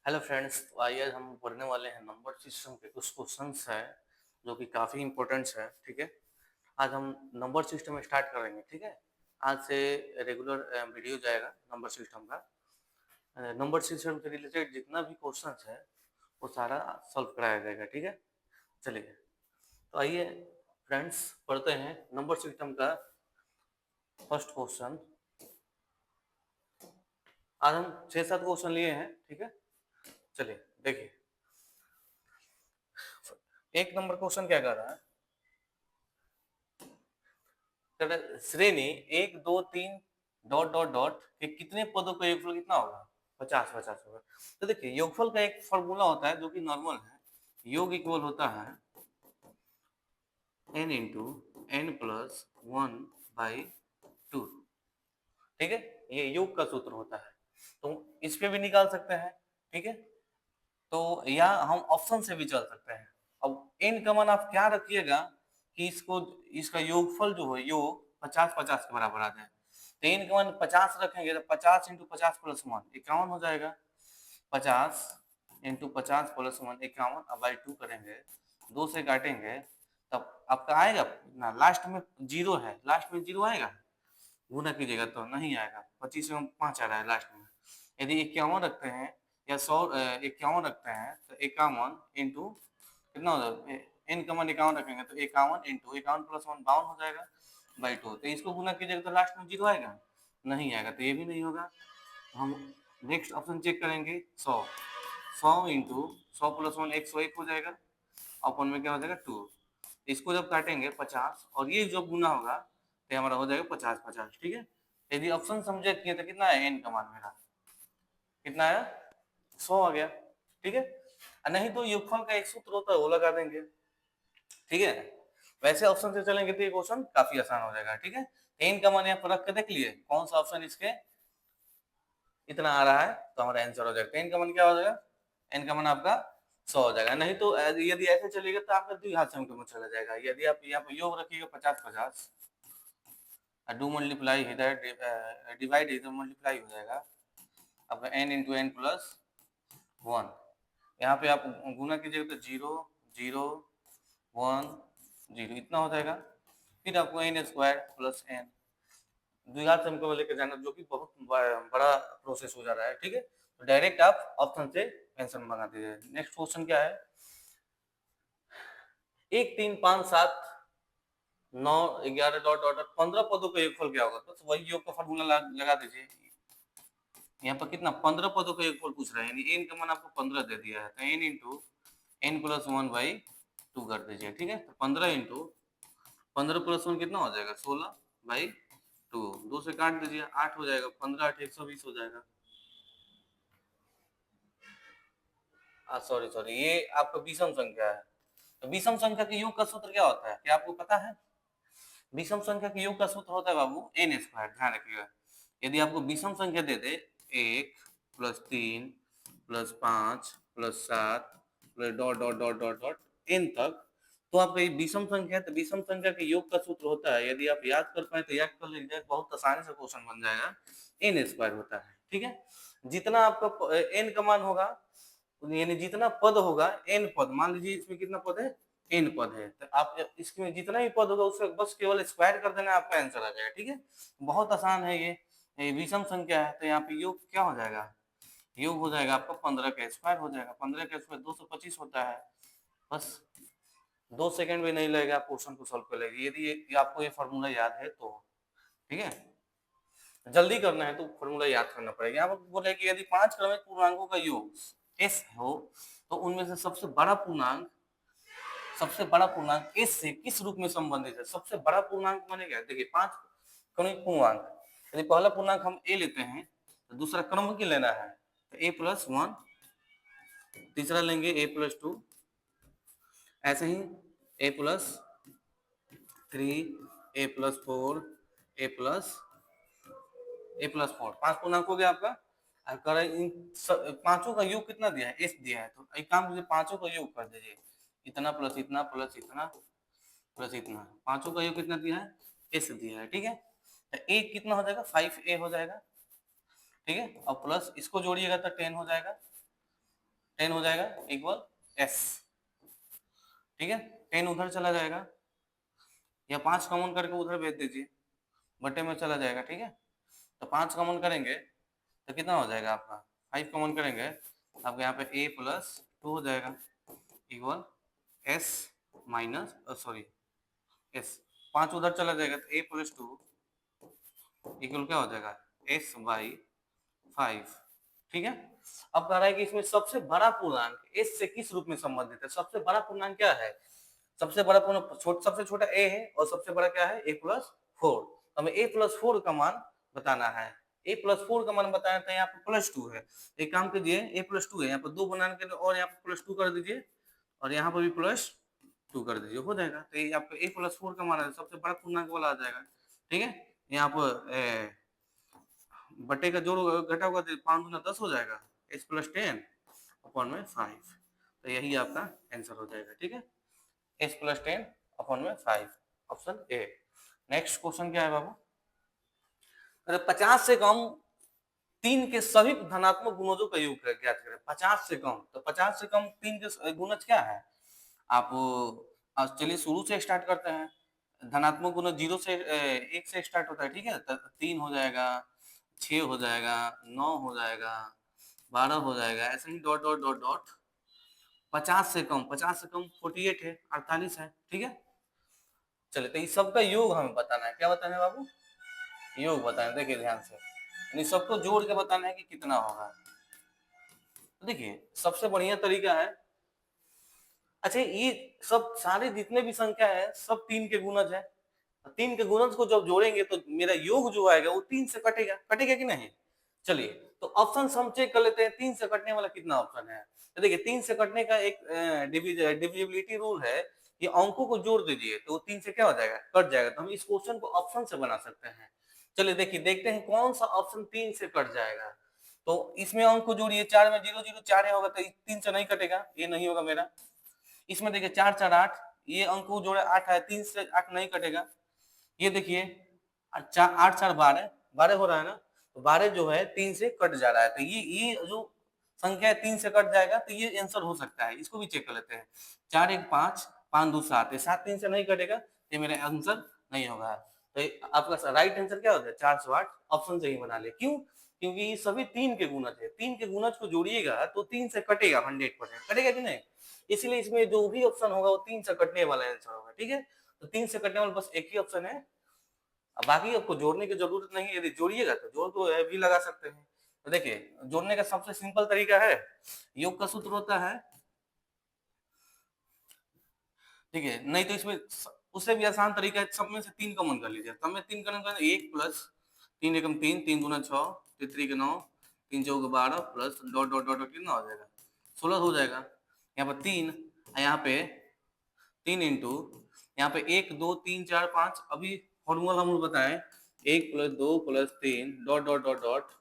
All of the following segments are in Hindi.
हेलो फ्रेंड्स, तो आइए आज हम पढ़ने वाले हैं नंबर सिस्टम के कुछ क्वेश्चंस हैं जो कि काफ़ी इंपॉर्टेंट्स है। ठीक है, आज हम नंबर सिस्टम स्टार्ट करेंगे। ठीक है, आज से रेगुलर वीडियो जाएगा नंबर सिस्टम का। नंबर सिस्टम से रिलेटेड जितना भी क्वेश्चंस है वो सारा सॉल्व कराया जाएगा। ठीक है, चलिए तो आइए फ्रेंड्स पढ़ते हैं नंबर सिस्टम का फर्स्ट क्वेश्चन। आज हम 6-7 क्वेश्चन लिए हैं। ठीक है, चलिए देखिए एक नंबर क्वेश्चन क्या कर रहा है। श्रेणी 1 2 3 डॉट डॉट डॉट के कितने पदों का योगफल कितना होगा? 50 50 होगा। तो देखिए योगफल का एक फॉर्मूला होता है जो कि नॉर्मल है। योग इक्वल होता है n इंटू एन प्लस 1/2। ठीक है, ये योग का सूत्र होता है, तो इस पे भी निकाल सकते हैं। ठीक है, तो या हम ऑप्शन से भी चल सकते हैं। अब n का मान आप क्या रखिएगा कि इसको इसका योगफल जो है योग 50 50 के बराबर आ जाए। तो n का मान 50 रखेंगे तो 50 इंटू 50 प्लस 1 51 हो जाएगा। 50 इंटू 50 प्लस 1 51 अब बाई 2 करेंगे, 2 से काटेंगे तब आपका आएगा ना, लास्ट में जीरो है, लास्ट में जीरो आएगा। गुना कीजिएगा तो नहीं आएगा, 25 में 5 आ रहा है लास्ट में। यदि 51 रखते हैं या 51 रखते हैं तो 51 इंटू कितना हो जाएगा, एन का मान 51 रखेंगे तो 51 इंटू 51 प्लस 1 52 हो जाएगा बाई 2। तो इसको गुना कीजिएगा तो लास्ट में जीरो आएगा, नहीं आएगा, तो ये भी नहीं होगा। हम नेक्स्ट ऑप्शन चेक करेंगे 100। 100 इंटू 100 प्लस 1 101 हो जाएगा, अपन में क्या हो जाएगा 2। इसको जब काटेंगे 50 और ये जब गुना होगा तो हमारा हो जाएगा 50 50। ठीक है, यदि ऑप्शन समझे किए तो कितना है एन का मान मेरा, कितना है 100 आ गया। ठीक है, नहीं तो योगफल का एक सूत्र होता है वो लगा देंगे। ठीक है, वैसे ऑप्शन से चलेंगे तो ये क्वेश्चन काफी आसान हो जाएगा। ठीक है, एन का मान यहाँ पर रख के देख लिए कौन सा ऑप्शन इसके इतना आ रहा है तो हमारा आंसर हो जाएगा। एन का मान क्या हो जाएगा, एन का मान आपका 100 हो जाएगा। नहीं तो यदि ऐसे चलेगा तो आपका द्विघात समीकरण में चला जाएगा। यदि आप यहाँ पर योग रखिएगा 50 50, डू मल्टीप्लाई इधर डिवाइड इधर मल्टीप्लाई हो जाएगा आपका n इंटू एन प्लस 1। यहाँ पे आप गुना कीजिएगा तो 0 0 1 0 इतना हो जाएगा। फिर आपको एन स्क्वायर प्लस एन द्विघात समीकरण में लेकर जाना, जो कि बहुत बड़ा प्रोसेस हो जा रहा है। ठीक है, तो डायरेक्ट आप ऑप्शन से आंसर मंगा दीजिए। नेक्स्ट क्वेश्चन क्या है, 1 3 5 7 9 11 डॉट डॉट 15 पदों का योगफल क्या होगा? तो वही योग का फॉर्मूला लगा दीजिए। यहाँ पर कितना 15 पदों का योगफल पूछ रहा है, यानी एन का मान आपको 15 दे दिया है तो एन इंटू एन प्लस 1/2 कर दीजिए। ठीक है, तो 15 इंटू 15 प्लस 1 कितना हो जाएगा 16/2। 2 से काट दीजिए 8 हो जाएगा, 15 8 120 हो जाएगा। सॉरी सॉरी, ये आपका विषम संख्या है। तो विषम संख्या के योग का सूत्र क्या होता है, क्या आपको पता है? विषम संख्या के योग का सूत्र होता है बाबू एन स्क्वायर, ध्यान रखिएगा। यदि आपको विषम संख्या दे दे 1 plus 3 plus 5 plus 7 plus dot dot dot dot dot N तक, तो आपका ये विषम संख्या है, तो विषम संख्या के योग का सूत्र होता है, यदि आप याद कर पाए तो याद कर लीजिए, बहुत आसानी से क्वेश्चन बन जाएगा। एन स्क्वायर होता है। ठीक है, जितना आपका एन का मान होगा, यानी जितना पद होगा एन पद, मान लीजिए इसमें कितना पद है, एन पद है, तो आप इसमें जितना भी पद होगा उसका बस केवल स्क्वायर कर देना, आपका आंसर आ जाएगा। ठीक है, बहुत आसान है ये विषम संख्या है, तो यहाँ पे योग क्या हो जाएगा, योग हो जाएगा आपका 15 का स्क्वायर हो जाएगा। 15 का स्क्वायर 225 होता है। बस 2 सेकंड भी नहीं लगेगा, आप क्वेश्चन को सॉल्व कर लेंगे यदि आपको ये फॉर्मूला याद है तो। ठीक है, जल्दी करना है तो फॉर्मूला याद करना पड़ेगा। यहाँ पर बोले कि यदि 5 क्रमिक पूर्णांकों का योग s हो तो उनमें से सबसे बड़ा पूर्णांक s से किस रूप में संबंधित है? सबसे बड़ा पूर्णांक माने क्या, देखिए 5 क्रमिक पूर्णांक, यदि पहला पूर्णांक हम a लेते हैं तो दूसरा क्रम की लेना है तो a प्लस 1, तीसरा लेंगे a प्लस 2, ऐसे ही a plus 3, a plus 4, a plus 4, 5 पूर्णांक हो गया आपका। अगर इन पांचों का योग कितना दिया है, एस दिया है, तो एक काम कीजिए पांचों का योग कर दीजिए, इतना प्लस इतना प्लस इतना प्लस इतना, पांचों का योग कितना दिया है, एस दिया है। ठीक है, तो ए कितना हो जाएगा 5a हो जाएगा। ठीक है, और प्लस इसको जोड़िएगा तो 10 हो जाएगा। 10 हो जाएगा इक्वल s, ठीक है। 10 उधर चला जाएगा, या 5 कॉमन करके उधर भेज दीजिए, बटे में चला जाएगा, ठीक है। तो 5 कॉमन करेंगे तो कितना हो जाएगा आपका, 5 कॉमन करेंगे आपके यहाँ पे a प्लस 2 हो जाएगा equal s minus sorry s, 5 उधर चला जाएगा तो a प्लस 2 इक्वल क्या हो जाएगा s बाई 5, ठीक है। अब कह रहा है कि इसमें सबसे बड़ा पूर्णांक s से किस रूप में संबंधित है। सबसे बड़ा पूर्णांक क्या है, सबसे बड़ा पूर्णांक सबसे छोटा a है और सबसे बड़ा क्या है a प्लस 4। हमें a प्लस 4 का मान बताना है, a प्लस 4 का मान बताना था, यहाँ पे प्लस 2 है। एक काम कीजिए, a प्लस 2 है, यहाँ पर 2 बनाने के लिए और यहाँ पे प्लस 2 कर दीजिए और यहाँ पर भी प्लस 2 कर दीजिए, हो जाएगा। तो ये आपका a प्लस 4 का मान है, सबसे बड़ा पूर्णांक वाला आ जाएगा, ठीक है। यहाँ पर बटे का जोड़ घटा होगा तो 5 गुना 10 हो जाएगा, s प्लस 10 अपॉन में 5, तो यही आपका आंसर हो जाएगा, ठीक है। s प्लस 10 अपॉन में 5, ऑप्शन ए। नेक्स्ट क्वेश्चन क्या है बाबू, अरे 50 से कम 3 के सभी धनात्मक गुणजों का योग ज्ञात करें। 50 से कम, तो 50 से कम 3 के गुणज क्या है, आप चलिए शुरू से स्टार्ट करते हैं। धनात्मक गुणज 0 से 1 से स्टार्ट होता है, ठीक है। तो 3 हो जाएगा, 6 हो जाएगा, 9 हो जाएगा, 12 हो जाएगा, ऐसे ही डॉट डॉट डॉट डॉट। 50 से कम 48 है, 48 है, ठीक है। चलिए तो इस सबका योग हमें बताना है, क्या बताना है बाबू, योग बताना है। देखिए ध्यान से, यानी सबको जोड़ के बताना है कि कितना होगा। तो देखिए सबसे बढ़िया तरीका है, अच्छा ये सब सारे जितने भी संख्या है सब 3 के गुणज है। 3 के गुणज को जब जोड़ेंगे तो मेरा योग जो आएगा वो 3 से कटेगा, कटेगा कि नहीं। चलिए तो ऑप्शन हम चेक कर लेते हैं, 3 से कटने वाला कितना ऑप्शन है। तो देखिए 3 से कटने का एक डिविजिबिलिटी रूल है, ये अंकों को जोड़ दीजिए तो 3 से क्या हो जाएगा, कट जाएगा। तो हम इस क्वेश्चन को ऑप्शन से बना सकते हैं। चलिए देखिए देखते हैं कौन सा ऑप्शन 3 से कट जाएगा। तो इसमें अंक को जोड़िए, 4 में 0 0 4 होगा तो 3 से नहीं कटेगा, ये नहीं होगा मेरा। इसमें देखिए 4 4 8, ये अंक को जोड़े 8 है, 3 से 8 नहीं कटेगा। ये देखिए 8 4 12 12 हो रहा है ना, तो 12 जो है 3 से कट जा रहा है, तो ये जो संख्या है 3 से कट जाएगा, तो ये आंसर हो सकता है। इसको भी चेक कर लेते हैं, 4 1 5 5 2 7, ये 7 3 से नहीं कटेगा, ये मेरा आंसर नहीं होगा। तो आपका राइट आंसर क्या हो जाए 408, ऑप्शन से ही बना ले। क्यों, क्योंकि ये सभी 3 के गुणज है, 3 के गुणज को जोड़िएगा तो 3 से कटेगा, 100% कटेगा कि नहीं। इसलिए इसमें जो भी ऑप्शन होगा वो 3 से कटने वाला आंसर होगा, ठीक है। तो 3 से कटने वाला बस एक ही ऑप्शन है, अब बाकी आपको जोड़ने की जरूरत नहीं है। यदि जोड़िएगा तो जोड़ तो भी लगा सकते हैं। तो देखिए जोड़ने का सबसे सिंपल तरीका है, योग का सूत्र होता है, ठीक है। नहीं तो इसमें उससे भी आसान तरीका है, सब में से 3 कॉमन कर लीजिए। सब में 3 कॉमन कर 1 प्लस 3 एकम 3, 3 गुना 6, 3 3 के 9, 3 चौके 12 प्लस डॉट डॉट डॉट कितना हो जाएगा 16 हो जाएगा। यहाँ पर 3, यहाँ पे 3 इंटू यहाँ पे 1 2 3 4 5, अभी फॉर्मूला हम बताएं 1 plus 2 plus 3 dot dot dot dot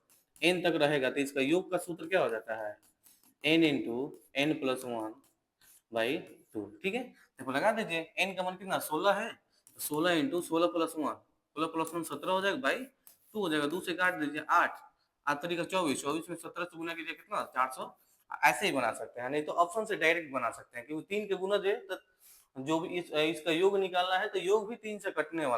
n तक रहेगा, तो इसका योग का सूत्र क्या हो जाता है n into n plus 1 by 2, ठीक है। देखो लगा दीजिए, n का मान कितना 16 है, 16 इंटू 16 प्लस 1, 16 प्लस 1 17 हो जाएगा बाई 2 हो जाएगा, 2 से काट दीजिए 8 8 तरीका 24, 24 में 17 से गुना कीजिए कितना 400। ऐसे ही बना सकते हैं, नहीं तो ऑप्शन से डायरेक्ट बना सकते हैं, क्योंकि 3 के गुणज है तो जो भी इसका योग निकालना है तो योग भी 3 से कटने वाला